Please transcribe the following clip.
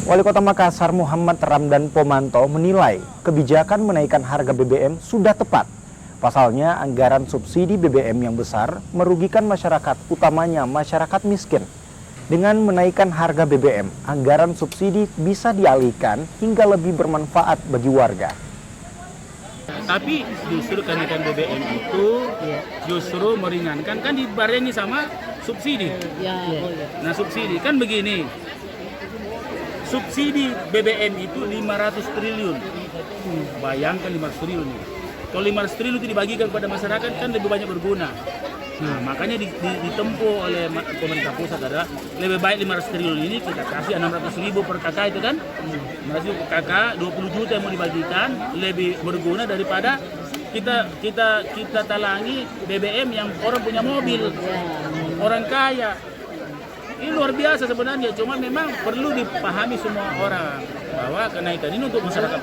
Wali Kota Makassar Muhammad Ramdan Pomanto menilai kebijakan menaikkan harga BBM sudah tepat. Pasalnya anggaran subsidi BBM yang besar merugikan masyarakat, utamanya masyarakat miskin. Dengan menaikkan harga BBM, anggaran subsidi bisa dialihkan hingga lebih bermanfaat bagi warga. Tapi justru kenaikan BBM itu justru meringankan, kan dibarengi sama subsidi. Nah subsidi kan begini, subsidi BBM itu 500 triliun. Bayangkan 500 triliun. Kalau 500 triliun itu dibagikan kepada masyarakat kan lebih banyak berguna. Nah, makanya ditempuh oleh pemerintah pusat adalah lebih baik 500 triliun ini kita kasih 600.000 per kakak itu kan. 600.000 per kakak, 20 juta yang mau dibagikan lebih berguna daripada kita talangi BBM yang orang punya mobil, orang kaya. Ini luar biasa sebenarnya, cuma memang perlu dipahami semua orang bahwa kenaikan ini untuk masyarakat.